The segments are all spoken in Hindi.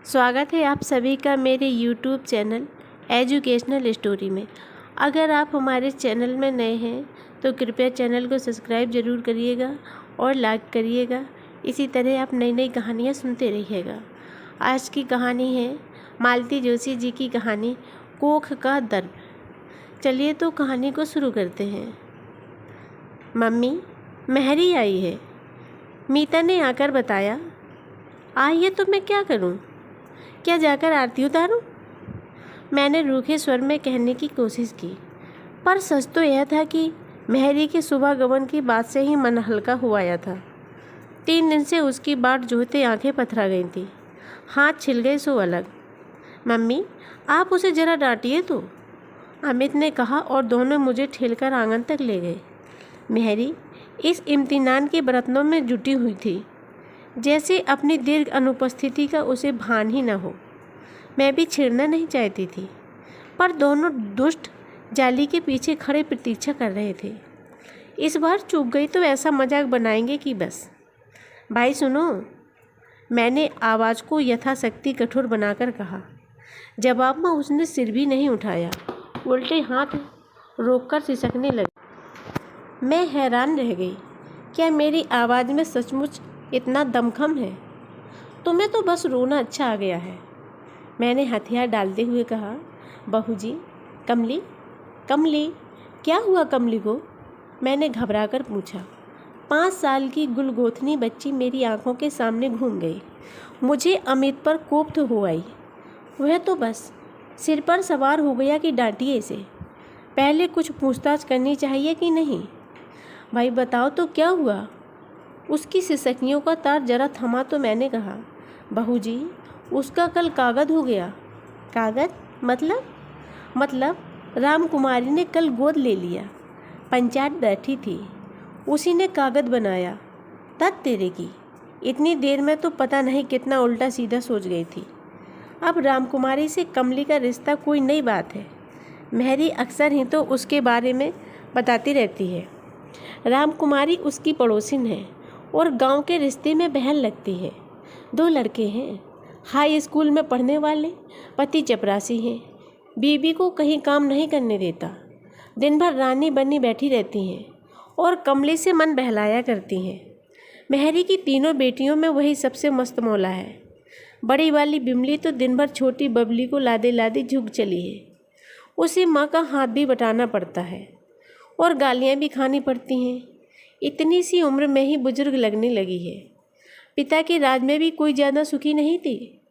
स्वागत है आप सभी का मेरे YouTube चैनल एजुकेशनल स्टोरी में। अगर आप हमारे चैनल में नए हैं तो कृपया चैनल को सब्सक्राइब ज़रूर करिएगा और लाइक करिएगा। इसी तरह आप नई नई कहानियाँ सुनते रहिएगा। आज की कहानी है मालती जोशी जी की कहानी कोख का दर्द। चलिए तो कहानी को शुरू करते हैं। मम्मी, मेहरी आई है, मीता ने आकर बताया। आई है तो मैं क्या करूं? क्या जाकर आरती उतारूं? मैंने रूखे स्वर में कहने की कोशिश की, पर सच तो यह था कि मेहरी के सुबह गमन की बात से ही मन हल्का हुआ आया था। 3 दिन से उसकी बाट जोहते आंखें पथरा गई थी, हाथ छिल गए सो अलग। मम्मी, आप उसे ज़रा डांटिए तो, अमित ने कहा और दोनों मुझे ठेलकर आंगन तक ले गए। मेहरी इस इम्तिहान के बरतनों में जुटी हुई थी, जैसे अपनी दीर्घ अनुपस्थिति का उसे भान ही न हो। मैं भी छिड़ना नहीं चाहती थी, पर दोनों दुष्ट जाली के पीछे खड़े प्रतीक्षा कर रहे थे। इस बार चूक गई तो ऐसा मजाक बनाएंगे कि बस। भाई सुनो, मैंने आवाज़ को यथाशक्ति कठोर बनाकर कहा। जवाब में उसने सिर भी नहीं उठाया, उल्टे हाथ रोककर सिसकने लगी। मैं हैरान रह गई, क्या मेरी आवाज़ में सचमुच इतना दमखम है? तुम्हें तो बस रोना अच्छा आ गया है, मैंने हथियार डालते हुए कहा। बहू जी, कमली कमली क्या हुआ कमली को? मैंने घबराकर पूछा। 5 साल की गुलगोथनी बच्ची मेरी आंखों के सामने घूम गई। मुझे अमित पर कोफ्त हो आई। वह तो बस सिर पर सवार हो गया कि डांटिए इसे। पहले कुछ पूछताछ करनी चाहिए कि नहीं? भाई बताओ तो क्या हुआ? उसकी सिसकियों का तार जरा थमा तो मैंने कहा। बहू जी, उसका कल कागज हो गया। कागज? मतलब रामकुमारी ने कल गोद ले लिया। पंचायत बैठी थी, उसी ने कागज बनाया। तब तेरे की इतनी देर में तो पता नहीं कितना उल्टा सीधा सोच गई थी। अब रामकुमारी से कमली का रिश्ता कोई नई बात है। मेहरी अक्सर ही तो उसके बारे में बताती रहती है। रामकुमारी उसकी पड़ोसिन है और गांव के रिश्ते में बहन लगती है। 2 लड़के हैं, हाई स्कूल में पढ़ने वाले। पति चपरासी हैं, बीवी को कहीं काम नहीं करने देता। दिन भर रानी बनी बैठी रहती हैं और कमली से मन बहलाया करती हैं। मेहरी की तीनों बेटियों में वही सबसे मस्त मौला है। बड़ी वाली बिमली तो दिन भर छोटी बबली को लादे लादे झुक चली है। उसे माँ का हाथ भी बटाना पड़ता है और गालियाँ भी खानी पड़ती हैं। इतनी सी उम्र में ही बुजुर्ग लगने लगी है। पिता के राज में भी कोई ज़्यादा सुखी नहीं थी,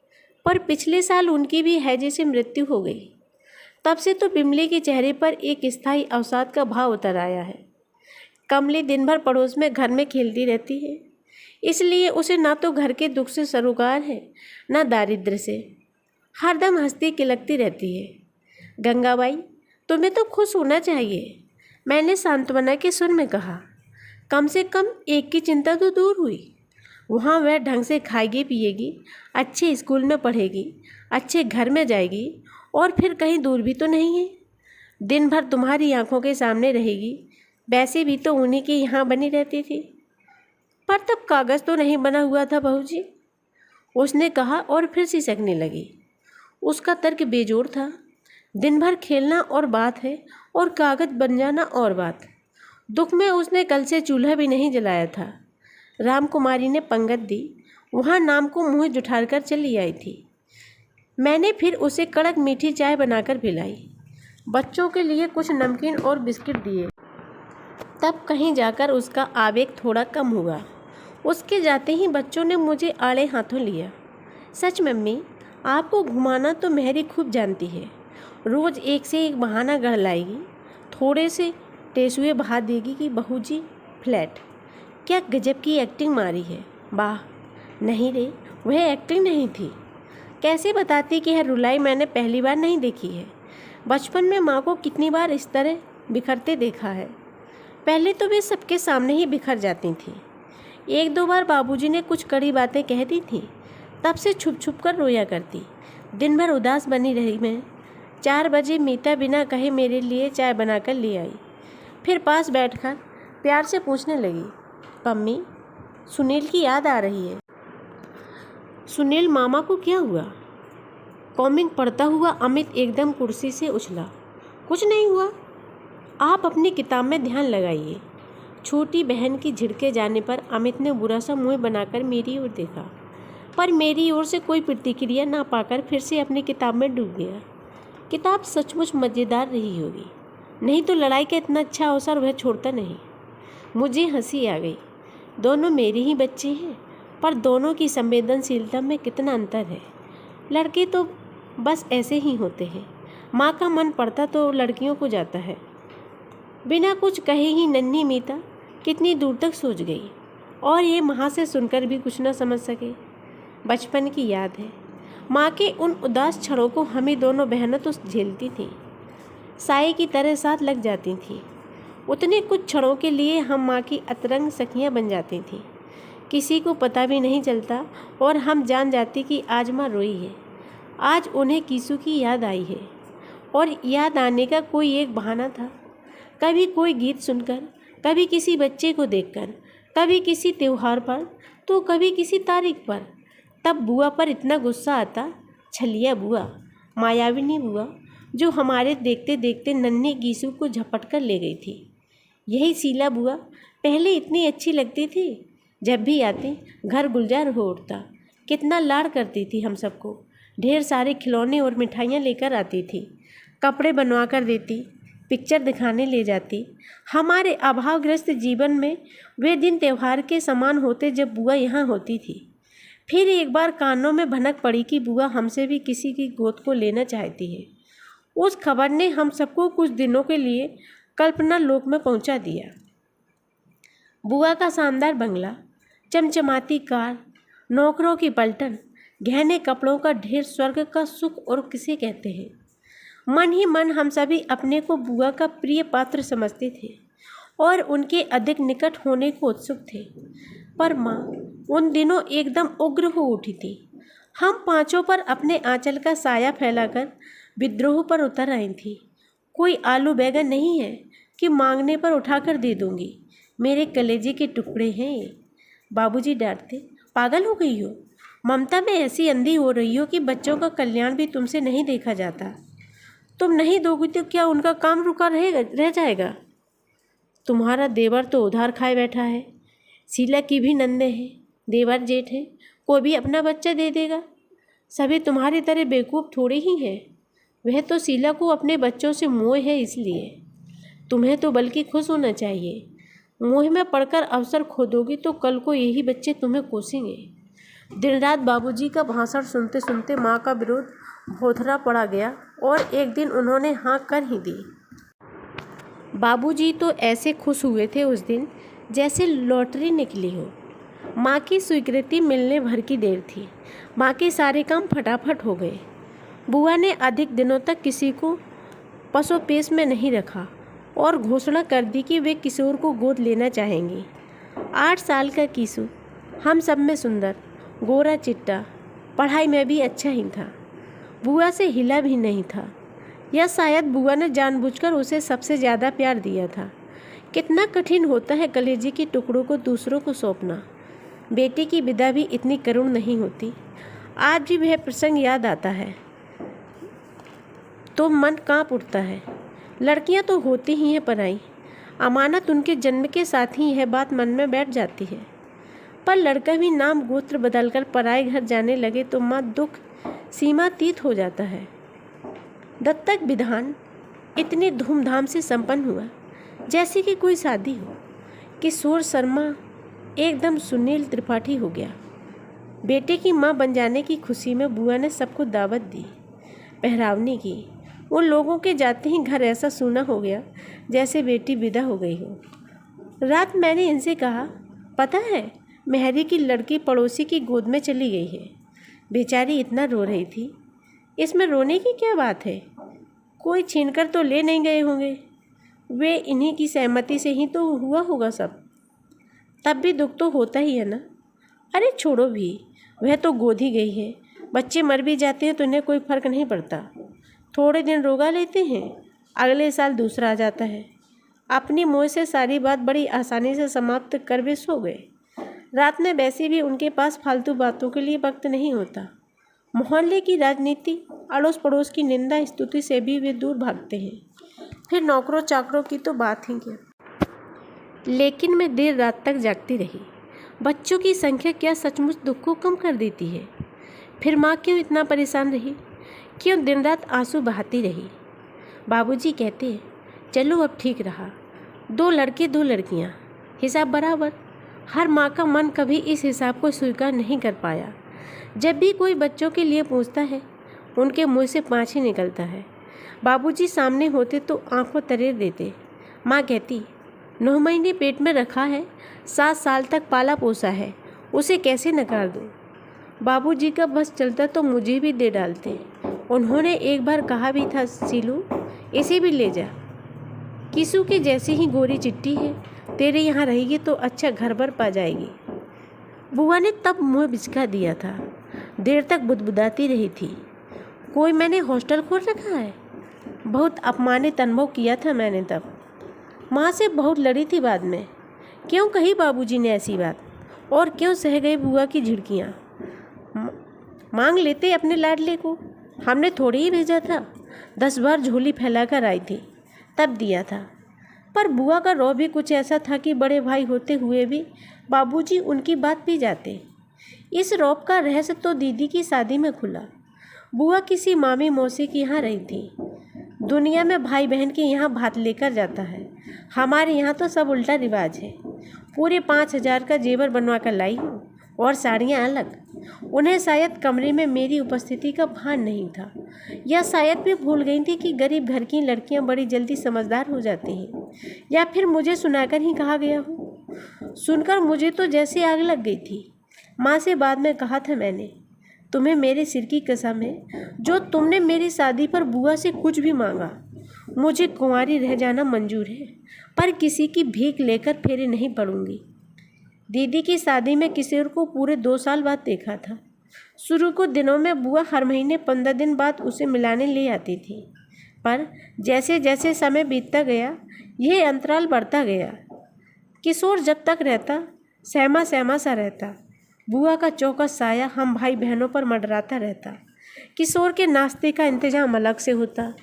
पर पिछले साल उनकी भी हैजे से मृत्यु हो गई। तब से तो बिमली के चेहरे पर एक स्थायी अवसाद का भाव उतर आया है। कमली दिन भर पड़ोस में घर में खेलती रहती है, इसलिए उसे ना तो घर के दुख से सरोकार है, ना दारिद्र्य से। हरदम हंसती खिलखती रहती है। गंगाबाई, तुम्हें तो खुश होना चाहिए, मैंने सांत्वना के सुर में कहा। कम से कम एक की चिंता तो दूर हुई। वहाँ वह ढंग से खाएगी पिएगी, अच्छे स्कूल में पढ़ेगी, अच्छे घर में जाएगी और फिर कहीं दूर भी तो नहीं है। दिन भर तुम्हारी आंखों के सामने रहेगी। वैसे भी तो उन्हीं के यहाँ बनी रहती थी। पर तब कागज़ तो नहीं बना हुआ था बहू जी, उसने कहा और फिर सिसकने लगी। उसका तर्क बेजोड़ था। दिन भर खेलना और बात है, और कागज़ बन जाना और बात। दुख में उसने कल से चूल्हा भी नहीं जलाया था। रामकुमारी ने पंगत दी, वहाँ नाम को मुँह जुठार कर चली आई थी। मैंने फिर उसे कड़क मीठी चाय बनाकर पिलाई, बच्चों के लिए कुछ नमकीन और बिस्किट दिए। तब कहीं जाकर उसका आवेग थोड़ा कम हुआ। उसके जाते ही बच्चों ने मुझे आड़े हाथों लिया। सच मम्मी, आपको घुमाना तो मेहरी खूब जानती है। रोज़ एक से एक बहाना गढ़ लाएगी, थोड़े से टेसुए बहा देगी कि बहू जी फ्लैट। क्या गजब की एक्टिंग मारी है। वाह! नहीं रे, वह एक्टिंग नहीं थी। कैसे बताती कि यह रुलाई मैंने पहली बार नहीं देखी है। बचपन में माँ को कितनी बार इस तरह बिखरते देखा है। पहले तो वे सबके सामने ही बिखर जाती थीं। 1-2 बार बाबूजी ने कुछ कड़ी बातें कह दी थी, तब से छुप छुप कर रोया करती। दिन भर उदास बनी रही मैं। 4 बजे मीता बिना कहे मेरे लिए चाय बनाकर ले आई। फिर पास बैठकर प्यार से पूछने लगी, मम्मी, सुनील की याद आ रही है। सुनील मामा को क्या हुआ? कॉमिक पढ़ता हुआ अमित एकदम कुर्सी से उछला। कुछ नहीं हुआ, आप अपनी किताब में ध्यान लगाइए। छोटी बहन की झिड़के जाने पर अमित ने बुरा सा मुंह बनाकर मेरी ओर देखा, पर मेरी ओर से कोई प्रतिक्रिया ना पाकर फिर से अपनी किताब में डूब गया। किताब सचमुच मज़ेदार रही होगी, नहीं तो लड़ाई का इतना अच्छा अवसर वह छोड़ता नहीं। मुझे हंसी आ गई। दोनों मेरे ही बच्चे हैं, पर दोनों की संवेदनशीलता में कितना अंतर है। लड़के तो बस ऐसे ही होते हैं, माँ का मन पड़ता तो लड़कियों को जाता है। बिना कुछ कहे ही नन्ही मीता कितनी दूर तक सोच गई, और ये माँ से सुनकर भी कुछ न समझ सके। बचपन की याद है, माँ के उन उदास क्षणों को हमें दोनों बहनें तो झेलती थीं, साए की तरह साथ लग जाती थीं। उतने कुछ क्षणों के लिए हम माँ की अतरंग सखियाँ बन जाती थीं। किसी को पता भी नहीं चलता और हम जान जाती कि आज माँ रोई है, आज उन्हें कीसू की याद आई है। और याद आने का कोई एक बहाना था, कभी कोई गीत सुनकर, कभी किसी बच्चे को देखकर, कभी किसी त्यौहार पर, तो कभी किसी तारीख पर। तब बुआ पर इतना गुस्सा आता, छलिया बुआ, मायाविनी बुआ, जो हमारे देखते देखते नन्हे गीसू को झपट कर ले गई थी। यही शीला बुआ पहले इतनी अच्छी लगती थी, जब भी आती घर गुलजार हो उठता। कितना लाड़ करती थी हम सबको, ढेर सारे खिलौने और मिठाइयाँ लेकर आती थी, कपड़े बनवा कर देती, पिक्चर दिखाने ले जाती। हमारे अभावग्रस्त जीवन में वे दिन त्यौहार के समान होते जब बुआ यहाँ होती थी। फिर एक बार कानों में भनक पड़ी कि बुआ हमसे भी किसी की गोद को लेना चाहती है। उस खबर ने हम सबको कुछ दिनों के लिए कल्पना लोक में पहुँचा दिया। बुआ का शानदार बंगला, चमचमाती कार, नौकरों की पलटन, गहने कपड़ों का ढेर, स्वर्ग का सुख और किसे कहते हैं। मन ही मन हम सभी अपने को बुआ का प्रिय पात्र समझते थे और उनके अधिक निकट होने को उत्सुक थे। पर माँ उन दिनों एकदम उग्र हो उठी थी। हम पांचों पर अपने आंचल का साया फैलाकर विद्रोह पर उतर आई थी। कोई आलू बैगन नहीं है कि मांगने पर उठाकर दे दूंगी, मेरे कलेजे के टुकड़े हैं ये। बाबूजी डांटते, पागल हो गई हो, ममता में ऐसी अंधी हो रही हो कि बच्चों का कल्याण भी तुमसे नहीं देखा जाता। तुम नहीं दोगी तो क्या उनका काम रुका रह जाएगा। तुम्हारा देवर तो उधार खाए बैठा है, शीला की भी नन्हे हैं, देवर जेठ है, कोई भी अपना बच्चा दे देगा। सभी तुम्हारी तरह बेवकूफ़ थोड़े ही हैं। वह तो शीला को अपने बच्चों से मोह है, इसलिए तुम्हें तो बल्कि खुश होना चाहिए। मोह में पड़कर अवसर खो दोगी तो कल को यही बच्चे तुम्हें कोसेंगे। दिन रात बाबूजी का भाषण सुनते सुनते माँ का विरोध भोथरा पड़ा गया और एक दिन उन्होंने हाँ कर ही दी। बाबूजी तो ऐसे खुश हुए थे उस दिन जैसे लॉटरी निकली हो। माँ की स्वीकृति मिलने भर की देर थी, माँ के सारे काम फटाफट हो गए। बुआ ने अधिक दिनों तक किसी को पसोपेश में नहीं रखा और घोषणा कर दी कि वे किशोर को गोद लेना चाहेंगी। 8 साल का किशोर हम सब में सुंदर, गोरा चिट्टा, पढ़ाई में भी अच्छा ही था, बुआ से हिला भी नहीं था, या शायद बुआ ने जानबूझकर उसे सबसे ज़्यादा प्यार दिया था। कितना कठिन होता है कलेजे के टुकड़ों को दूसरों को सौंपना। बेटी की विदा भी इतनी करुण नहीं होती। आज भी वह प्रसंग याद आता है तो मन कांप उठता है। लड़कियां तो होती ही हैं पराई, अमानत उनके जन्म के साथ ही यह बात मन में बैठ जाती है। पर लड़का भी नाम गोत्र बदलकर पराए घर जाने लगे तो माँ दुख सीमातीत हो जाता है। दत्तक विधान इतनी धूमधाम से संपन्न हुआ जैसे कि कोई शादी हो। किशोर शर्मा एकदम सुनील त्रिपाठी हो गया। बेटे की माँ बन जाने की खुशी में बुआ ने सबको दावत दी, पहरावनी की। उन लोगों के जाते ही घर ऐसा सूना हो गया जैसे बेटी विदा हो गई हो। रात मैंने इनसे कहा, पता है मेहरी की लड़की पड़ोसी की गोद में चली गई है। बेचारी इतना रो रही थी, इसमें रोने की क्या बात है, कोई छीनकर तो ले नहीं गए होंगे, वे इन्हीं की सहमति से ही तो हुआ होगा सब। तब भी दुख तो होता ही है ना। अरे छोड़ो भी, वह तो गोद ही गई है, बच्चे मर भी जाते हैं तो इन्हें कोई फर्क नहीं पड़ता। थोड़े दिन रोगा लेते हैं, अगले साल दूसरा आ जाता है। अपनी मुँह से सारी बात बड़ी आसानी से समाप्त कर वे सो गए। रात में वैसे भी उनके पास फालतू बातों के लिए वक्त नहीं होता। मोहल्ले की राजनीति, अड़ोस पड़ोस की निंदा स्तुति से भी वे दूर भागते हैं। फिर नौकरों चाकरों की तो बात ही क्या। लेकिन मैं देर रात तक जागती रही। बच्चों की संख्या क्या सचमुच दुख को कम कर देती है? फिर माँ क्यों इतना परेशान रही? क्यों दिन रात आंसू बहाती रही? बाबूजी कहते हैं, चलो अब ठीक रहा, 2 लड़के 2 लड़कियाँ, हिसाब बराबर। हर माँ का मन कभी इस हिसाब को स्वीकार नहीं कर पाया। जब भी कोई बच्चों के लिए पूछता है, उनके मुंह से 5 ही निकलता है। बाबूजी सामने होते तो आंखों तरेर देते। माँ कहती, 9 महीने पेट में रखा है, 7 साल तक पाला पोसा है, उसे कैसे नकार दूँ? बाबूजी का बस चलता तो मुझे भी दे डालते। उन्होंने एक बार कहा भी था, सीलू इसे भी ले जा, किसू के जैसी ही गोरी चिट्टी है, तेरे यहाँ रहेगी तो अच्छा घर भर पा जाएगी। बुआ ने तब मुँह बिचका दिया था। देर तक बुदबुदाती रही थी। कोई मैंने हॉस्टल खोल रखा है? बहुत अपमानित अनुभव किया था मैंने तब। माँ से बहुत लड़ी थी बाद में। क्यों कही बाबूजी ने ऐसी बात? और क्यों सह गए बुआ की झिड़कियाँ? मांग लेते अपने लाडले को, हमने थोड़ी ही भेजा था। 10 बार झोली फैलाकर आई थी, तब दिया था। पर बुआ का रौब भी कुछ ऐसा था कि बड़े भाई होते हुए भी बाबूजी उनकी बात पी जाते। इस रौब का रहस्य तो दीदी की शादी में खुला। बुआ किसी मामी मौसी के यहाँ रही थी। दुनिया में भाई बहन के यहाँ भात लेकर जाता है, हमारे यहाँ तो सब उल्टा रिवाज है। पूरे 5,000 का जेवर बनवा कर लाई हूँ, और साड़ियाँ अलग। उन्हें शायद कमरे में मेरी उपस्थिति का भान नहीं था, या शायद भी भूल गई थी कि गरीब घर की लड़कियां बड़ी जल्दी समझदार हो जाती हैं, या फिर मुझे सुनाकर ही कहा गया हो। सुनकर मुझे तो जैसे आग लग गई थी। माँ से बाद में कहा था मैंने, तुम्हें मेरे सिर की कसम है, जो तुमने मेरी शादी पर बुआ से कुछ भी मांगा, मुझे कुंवारी रह जाना मंजूर है, पर किसी की भीख लेकर फेरे नहीं पड़ूंगी। दीदी की शादी में किशोर को पूरे 2 साल बाद देखा था। शुरू के दिनों में बुआ हर महीने 15 दिन बाद उसे मिलाने ले आती थी, पर जैसे जैसे समय बीतता गया, यह अंतराल बढ़ता गया। किशोर जब तक रहता, सहमा सहमा सा रहता। बुआ का चौकस साया हम भाई बहनों पर मंडराता रहता। किशोर के नाश्ते का इंतजाम अलग से होता,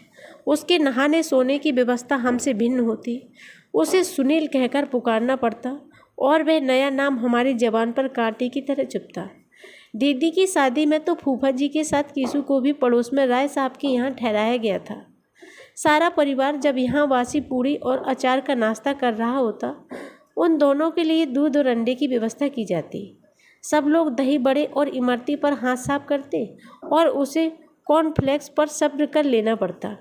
उसके नहाने सोने की व्यवस्था हमसे भिन्न होती। उसे सुनील कहकर पुकारना पड़ता, और वह नया नाम हमारी जबान पर कांटे की तरह चुभता। दीदी की शादी में तो फूफा जी के साथ किशु को भी पड़ोस में राय साहब के यहाँ ठहराया गया था। सारा परिवार जब यहाँ वासी पूड़ी और अचार का नाश्ता कर रहा होता, उन दोनों के लिए दूध और अंडे की व्यवस्था की जाती। सब लोग दही बड़े और इमरती पर हाथ साफ करते, और उसे कॉर्नफ्लेक्स पर सब्र कर लेना पड़ता।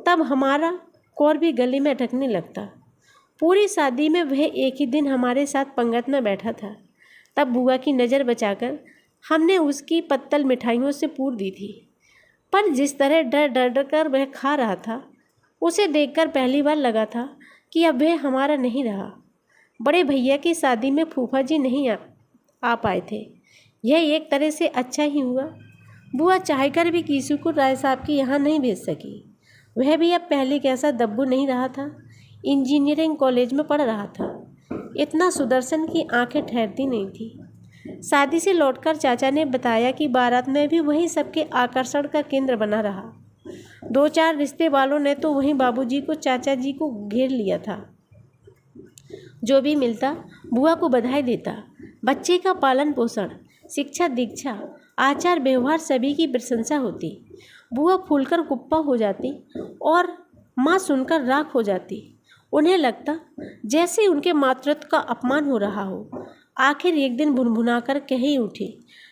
तब हमारा कौर भी गले में अटकने लगता। पूरी शादी में वह एक ही दिन हमारे साथ पंगत में बैठा था। तब बुआ की नज़र बचाकर हमने उसकी पत्तल मिठाइयों से पूर दी थी, पर जिस तरह डर डर कर वह खा रहा था, उसे देखकर पहली बार लगा था कि अब वह हमारा नहीं रहा। बड़े भैया की शादी में फूफा जी नहीं आ पाए थे। यह एक तरह से अच्छा ही हुआ। बुआ चाहकर भी किशु को राय साहब के यहाँ नहीं भेज सकी। वह भी अब पहले कैसा दब्बू नहीं रहा था। इंजीनियरिंग कॉलेज में पढ़ रहा था। इतना सुदर्शन की आंखें ठहरती नहीं थी। शादी से लौटकर चाचा ने बताया कि बारात में भी वही सबके आकर्षण का केंद्र बना रहा। 2-4 रिश्ते वालों ने तो वहीं बाबूजी को चाचा जी को घेर लिया था। जो भी मिलता बुआ को बधाई देता। बच्चे का पालन पोषण, शिक्षा दीक्षा, आचार व्यवहार सभी की प्रशंसा होती। बुआ फूलकर कुप्पा हो जाती और माँ सुनकर राख हो जाती। उन्हें लगता जैसे उनके मातृत्व का अपमान हो रहा हो। आखिर एक दिन भुनभुनाकर कह ही उठी,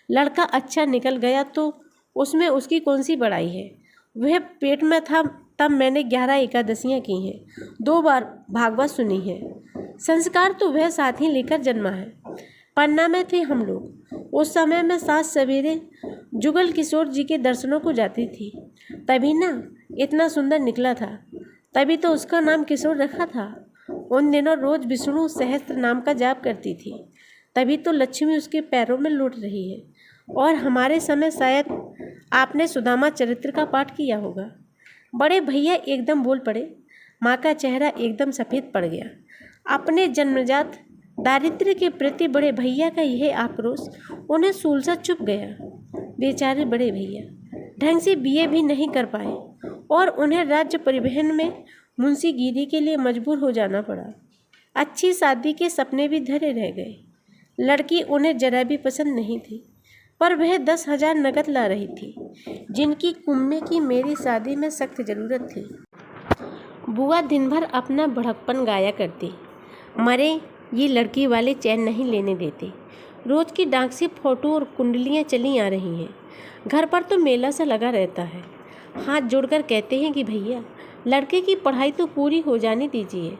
लड़का अच्छा निकल गया तो उसमें उसकी कौन सी बड़ाई है। वह पेट में था तब मैंने 11 एकादशियाँ की हैं, 2 बार भागवत सुनी है। संस्कार तो वह साथ ही लेकर जन्मा है। पन्ना में थे हम लोग। उस समय में सात सवेरे जुगल किशोर जी के दर्शनों को जाती थी। तभी ना इतना सुंदर निकला था, तभी तो उसका नाम किशोर रखा था। उन दिनों रोज विष्णु सहस्त्र नाम का जाप करती थी, तभी तो लक्ष्मी उसके पैरों में लौट रही है। और हमारे समय शायद आपने सुदामा चरित्र का पाठ किया होगा। बड़े भैया एकदम बोल पड़े। माँ का चेहरा एकदम सफ़ेद पड़ गया। अपने जन्मजात दारिद्र्य के प्रति बड़े भैया का यह आक्रोश उन्हें सुलझा चुप गया। बेचारे बड़े भैया ढंग से बीए भी नहीं कर पाए और उन्हें राज्य परिवहन में मुंशीगिरी के लिए मजबूर हो जाना पड़ा। अच्छी शादी के सपने भी धरे रह गए। लड़की उन्हें जरा भी पसंद नहीं थी, पर वह 10,000 नकद ला रही थी, जिनकी कुम्मे की मेरी शादी में सख्त ज़रूरत थी। बुआ दिन भर अपना बड़कपन गाया करती। मरे ये लड़की वाले चैन नहीं लेने देते। रोज की डाक से फोटो और कुंडलियाँ चली आ रही हैं। घर पर तो मेला सा लगा रहता है। हाथ जोड़कर कहते हैं कि भैया लड़के की पढ़ाई तो पूरी हो जाने दीजिए,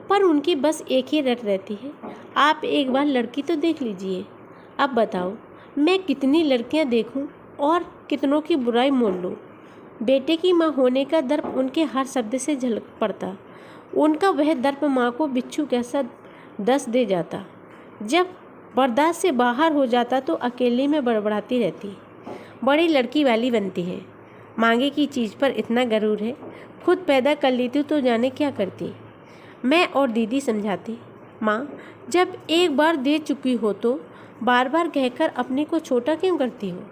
पर उनकी बस एक ही रट रहती है, आप एक बार लड़की तो देख लीजिए। अब बताओ मैं कितनी लड़कियां देखूं और कितनों की बुराई मोल लूं। बेटे की माँ होने का दर्प उनके हर शब्द से झलक पड़ता। उनका वह दर्प माँ को बिच्छू कैसा दस दे जाता। जब बर्दाश्त से बाहर हो जाता तो अकेले में बड़बड़ाती रहती। बड़ी लड़की वाली बनती है, मांगे की चीज़ पर इतना गरूर है, खुद पैदा कर लेती तो जाने क्या करती। मैं और दीदी समझाती, माँ जब एक बार दे चुकी हो तो बार बार कहकर अपने को छोटा क्यों करती हो।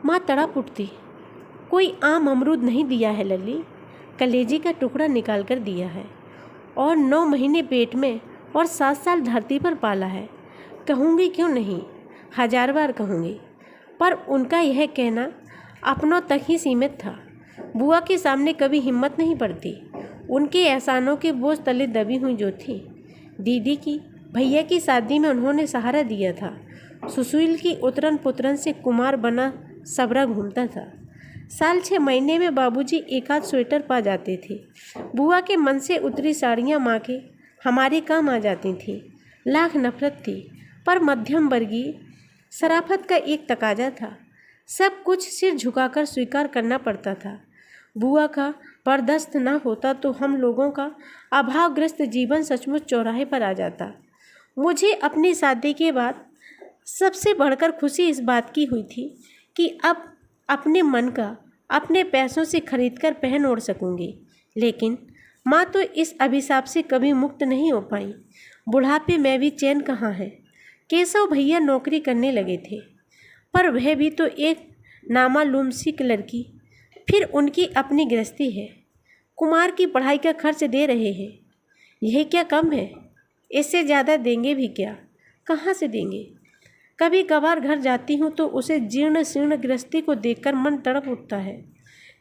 माँ तड़प उठती, कोई आम अमरूद नहीं दिया है लल्ली, कलेजी का टुकड़ा निकाल कर दिया है और 9 महीने पेट में और 7 साल धरती पर पाला है। कहूँगी क्यों नहीं, 1000 बार कहूँगी, पर उनका यह कहना अपनों तक ही सीमित था। बुआ के सामने कभी हिम्मत नहीं पड़ती। उनके एहसानों के बोझ तले दबी हुई जो थी। दीदी की भैया की शादी में उन्होंने सहारा दिया था। सुशील की उतरन पुतरन से कुमार बना सबरा घूमता था। साल 6 महीने में बाबूजी एक आध स्वेटर पा जाते थे। बुआ के मन से उतरी साड़ियाँ माँ के हमारे काम आ जाती थीं। लाख नफरत थी, पर मध्यम वर्गीय शराफत का एक तकाजा था। सब कुछ सिर झुकाकर स्वीकार करना पड़ता था। बुआ का बर्दाश्त न होता तो हम लोगों का अभावग्रस्त जीवन सचमुच चौराहे पर आ जाता। मुझे अपनी शादी के बाद सबसे बढ़कर खुशी इस बात की हुई थी कि अब अपने मन का अपने पैसों से खरीदकर पहन ओढ़ सकूंगी। लेकिन माँ तो इस अभिशाप से कभी मुक्त नहीं हो पाई। बुढ़ापे में भी चैन कहाँ है। केशव भैया नौकरी करने लगे थे, पर वह भी तो एक नामालूम सी लड़की। फिर उनकी अपनी गृहस्थी है। कुमार की पढ़ाई का खर्च दे रहे हैं। यह क्या कम है? इससे ज़्यादा देंगे भी क्या? कहाँ से देंगे? कभी कभार घर जाती हूँ तो उसे जीर्ण शीर्ण गृहस्थी को देखकर मन तड़प उठता है।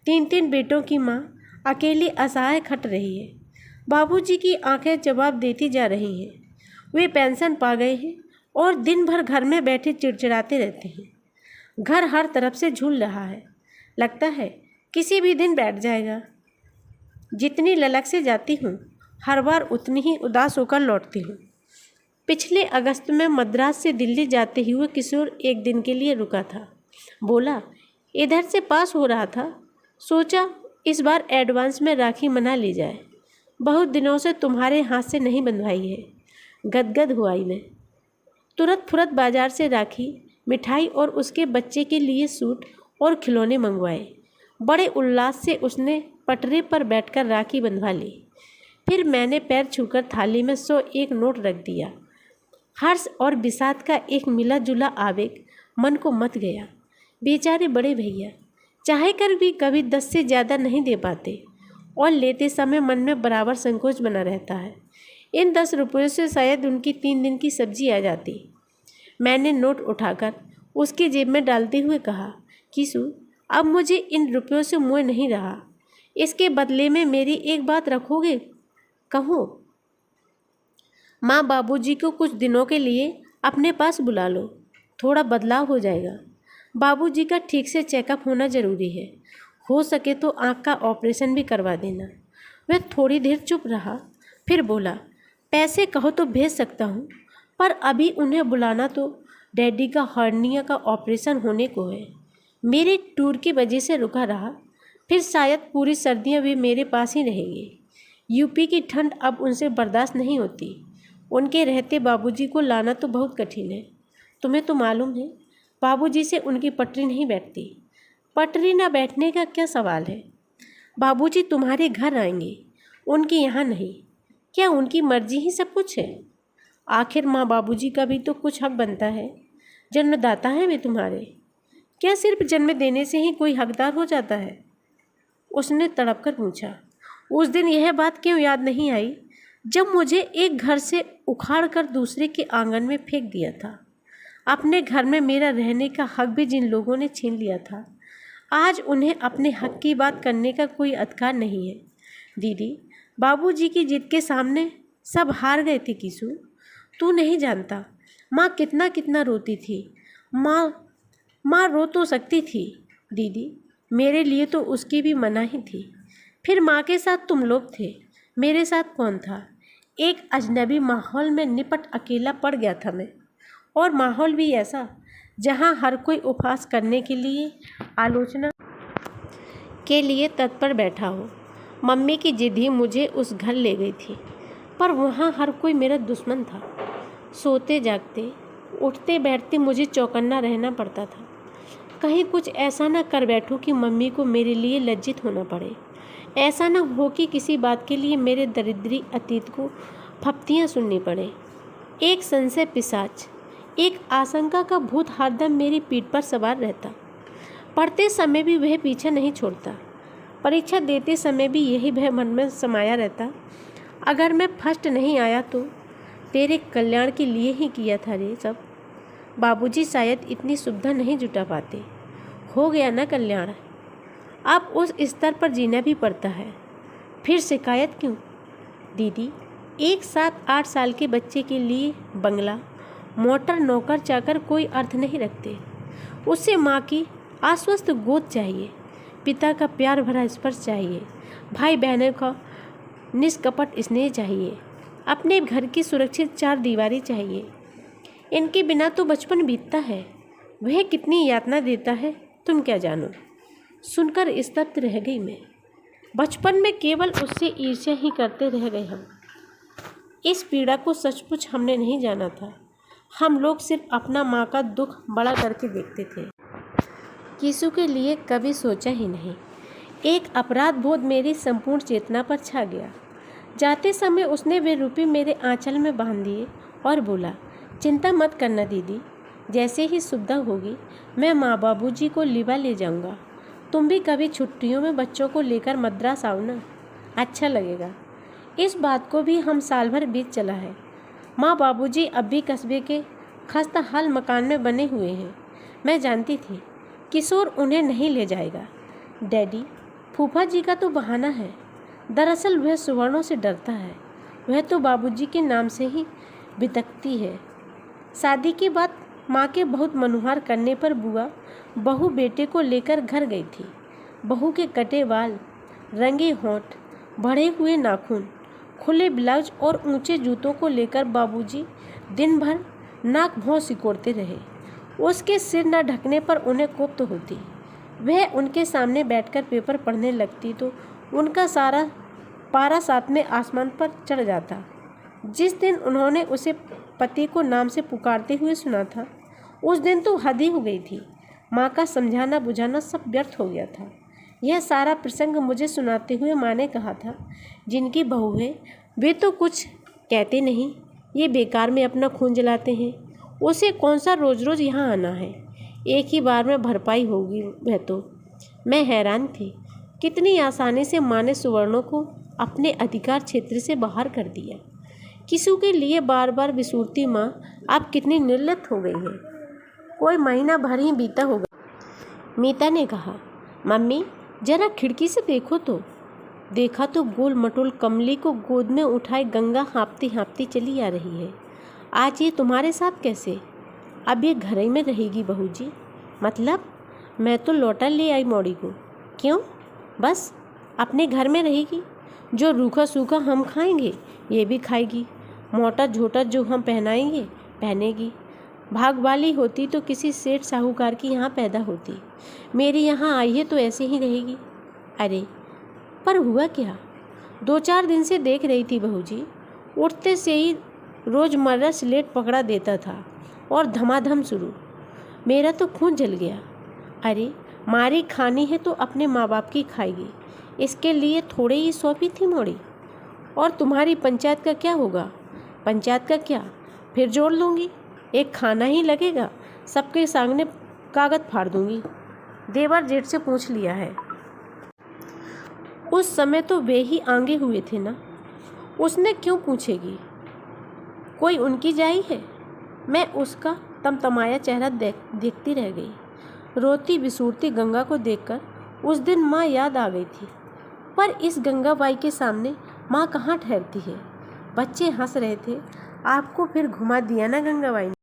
3 बेटों की माँ अकेली असहाय खट रही है। बाबूजी की आंखें जवाब देती जा रही हैं। वे पेंशन पा गए हैं और दिन भर घर में बैठे चिड़चिड़ाते रहते हैं। घर हर तरफ से झूल रहा है, लगता है किसी भी दिन बैठ जाएगा। जितनी ललक से जाती हूँ हर बार उतनी ही उदास होकर लौटती हूँ। पिछले अगस्त में मद्रास से दिल्ली जाते हुए किशोर एक दिन के लिए रुका था। बोला इधर से पास हो रहा था, सोचा इस बार एडवांस में राखी मना ली जाए। बहुत दिनों से तुम्हारे हाथ से नहीं बंधवाई है। गदगद हुआई मैं। तुरंत फुरत बाजार से राखी, मिठाई और उसके बच्चे के लिए सूट और खिलौने मंगवाए। बड़े उल्लास से उसने पटरी पर बैठकर राखी बंधवा ली। फिर मैंने पैर छूकर थाली में 101 नोट रख दिया। हर्ष और विषाद का एक मिला जुला आवेग मन को मत गया। बेचारे बड़े भैया चाहे कर भी कभी 10 से ज़्यादा नहीं दे पाते और लेते समय मन में बराबर संकोच बना रहता है। इन 10 रुपयों से शायद उनकी 3 दिन की सब्जी आ जाती। मैंने नोट उठाकर उसकी जेब में डालते हुए कहा, किशु अब मुझे इन रुपयों से मोह नहीं रहा। इसके बदले में मेरी एक बात रखोगे? कहो। माँ बाबूजी को कुछ दिनों के लिए अपने पास बुला लो, थोड़ा बदलाव हो जाएगा। बाबूजी का ठीक से चेकअप होना ज़रूरी है। हो सके तो आँख का ऑपरेशन भी करवा देना। वह थोड़ी देर चुप रहा, फिर बोला, पैसे कहो तो भेज सकता हूँ, पर अभी उन्हें बुलाना तो डैडी का हर्निया का ऑपरेशन होने को है। मेरे टूर की वजह से रुका रहा, फिर शायद पूरी सर्दियाँ भी मेरे पास ही रहेंगी। यूपी की ठंड अब उनसे बर्दाश्त नहीं होती। उनके रहते बाबूजी को लाना तो बहुत कठिन है। तुम्हें तो मालूम है बाबूजी से उनकी पटरी नहीं बैठती। पटरी ना बैठने का क्या सवाल है। बाबूजी तुम्हारे घर आएंगे, उनके यहाँ नहीं। क्या उनकी मर्जी ही सब कुछ है? आखिर माँ बाबूजी का भी तो कुछ हक बनता है। जन्मदाता है वे तुम्हारे। क्या सिर्फ जन्म देने से ही कोई हकदार हो जाता है? उसने तड़प कर पूछा। उस दिन यह बात क्यों याद नहीं आई जब मुझे एक घर से उखाड़ कर दूसरे के आंगन में फेंक दिया था। अपने घर में मेरा रहने का हक भी जिन लोगों ने छीन लिया था, आज उन्हें अपने हक की बात करने का कोई अधिकार नहीं है। दीदी, बाबूजी की जिद के सामने सब हार गए थे किसू। तू नहीं जानता माँ कितना कितना रोती थी। माँ रो तो सकती थी दीदी, मेरे लिए तो उसकी भी मनाही थी। फिर माँ के साथ तुम लोग थे, मेरे साथ कौन था? एक अजनबी माहौल में निपट अकेला पड़ गया था मैं, और माहौल भी ऐसा जहाँ हर कोई उपहास करने के लिए, आलोचना के लिए तत्पर बैठा हो। मम्मी की जिद ही मुझे उस घर ले गई थी, पर वहाँ हर कोई मेरा दुश्मन था। सोते जागते, उठते बैठते मुझे चौकन्ना रहना पड़ता था। कहीं कुछ ऐसा ना कर बैठूं कि मम्मी को मेरे लिए लज्जित होना पड़े। ऐसा ना हो कि किसी बात के लिए मेरे दरिद्री अतीत को फप्तियाँ सुननी पड़े। एक संशय पिशाच, एक आशंका का भूत हरदम मेरी पीठ पर सवार रहता। पढ़ते समय भी वह पीछे नहीं छोड़ता। परीक्षा देते समय भी यही भय मन में समाया रहता। अगर मैं फर्स्ट नहीं आया तो तेरे कल्याण के लिए ही किया था रे सब। बाबूजी शायद इतनी सुविधा नहीं जुटा पाते। हो गया ना कल्याण, अब उस स्तर पर जीना भी पड़ता है। फिर शिकायत क्यों? दीदी, एक 7-8 साल के बच्चे के लिए बंगला, मोटर, नौकर चाकर कोई अर्थ नहीं रखते। उससे माँ की आश्वस्त गोद चाहिए, पिता का प्यार भरा स्पर्श चाहिए, भाई बहनों का निष्कपट स्नेह चाहिए, अपने घर की सुरक्षित 4 दीवारी चाहिए। इनके बिना तो बचपन बीतता है। वह कितनी यातना देता है तुम क्या जानो। सुनकर स्तब्ध रह गई मैं। बचपन में केवल उससे ईर्ष्या ही करते रह गए हम। इस पीड़ा को सचमुच हमने नहीं जाना था। हम लोग सिर्फ अपना माँ का दुख बड़ा करके देखते थे, किसू के लिए कभी सोचा ही नहीं। एक अपराध बोध मेरी संपूर्ण चेतना पर छा गया। जाते समय उसने वे रुपये मेरे आंचल में बांध दिए और बोला, चिंता मत करना दीदी, जैसे ही सुविधा होगी मैं माँ बाबूजी को लिवा ले जाऊंगा। तुम भी कभी छुट्टियों में बच्चों को लेकर मद्रास आओ ना, अच्छा लगेगा। इस बात को भी हम साल भर बीत चला है। माँ बाबूजी अब भी कस्बे के खस्ता हाल मकान में बने हुए हैं। मैं जानती थी किशोर उन्हें नहीं ले जाएगा। डैडी, फूफा जी का तो बहाना है। दरअसल वह सुवर्णों से डरता है। वह तो बाबूजी के नाम से ही बितकती है। शादी की बात माँ के बहुत मनुहार करने पर बुआ बहू बेटे को लेकर घर गई थी। बहू के कटे बाल, रंगे होंठ, बढ़े हुए नाखून, खुले ब्लाउज और ऊंचे जूतों को लेकर बाबूजी दिन भर नाक भौं सिकोड़ते रहे। उसके सिर न ढकने पर उन्हें कोफ्त होती। वह उनके सामने बैठकर पेपर पढ़ने लगती तो उनका सारा पारा 7वें आसमान पर चढ़ जाता। जिस दिन उन्होंने उसे पति को नाम से पुकारते हुए सुना था, उस दिन तो हद ही हो गई थी। माँ का समझाना बुझाना सब व्यर्थ हो गया था। यह सारा प्रसंग मुझे सुनाते हुए माँ ने कहा था, जिनकी बहू है वे तो कुछ कहते नहीं, ये बेकार में अपना खून जलाते हैं। उसे कौन सा रोज़ रोज़ यहाँ आना है, एक ही बार में भरपाई होगी वह तो। मैं हैरान थी, कितनी आसानी से माँ ने सुवर्णों को अपने अधिकार क्षेत्र से बाहर कर दिया। किसी के लिए बार बार बिसूरती माँ अब कितनी निर्लिप्त हो गई है। कोई महीना भर ही बीता होगा। मीता ने कहा, मम्मी जरा खिड़की से देखो तो। देखा तो गोल मटोल कमली को गोद में उठाए गंगा हाँपती हाँपती चली आ रही है। आज ये तुम्हारे साथ कैसे? अब ये घर ही में रहेगी बहू जी? मतलब मैं तो लौटा ले आई मौड़ी को। क्यों? बस अपने घर में रहेगी। जो रूखा सूखा हम खाएंगे ये भी खाएगी। मोटा झोटा जो हम पहनाएंगे पहनेगी। भाग वाली होती तो किसी सेठ साहूकार की यहाँ पैदा होती। मेरी यहाँ आई है तो ऐसे ही रहेगी। अरे पर हुआ क्या? 2-4 दिन से देख रही थी बहू जी, उठते से ही रोज़मर्रा स्लेट पकड़ा देता था और धमाधम शुरू। मेरा तो खून जल गया। अरे मारी खानी है तो अपने माँ बाप की खाएगी, इसके लिए थोड़े ही सौंपी थी मोड़ी। और तुम्हारी पंचायत का क्या होगा? पंचायत का क्या, फिर जोड़ लूँगी। एक खाना ही लगेगा, सबके सामने कागज फाड़ दूंगी। देवर जेठ से पूछ लिया है। उस समय तो वे ही आंगे हुए थे ना, उसने क्यों पूछेगी? कोई उनकी जाई है? मैं उसका तमतमाया चेहरा देखती रह गई। रोती बिसूरती गंगा को देखकर उस दिन माँ याद आ गई थी, पर इस गंगाबाई के सामने माँ कहाँ ठहरती है। बच्चे हंस रहे थे। आपको फिर घुमा दिया ना गंगाबाई ने।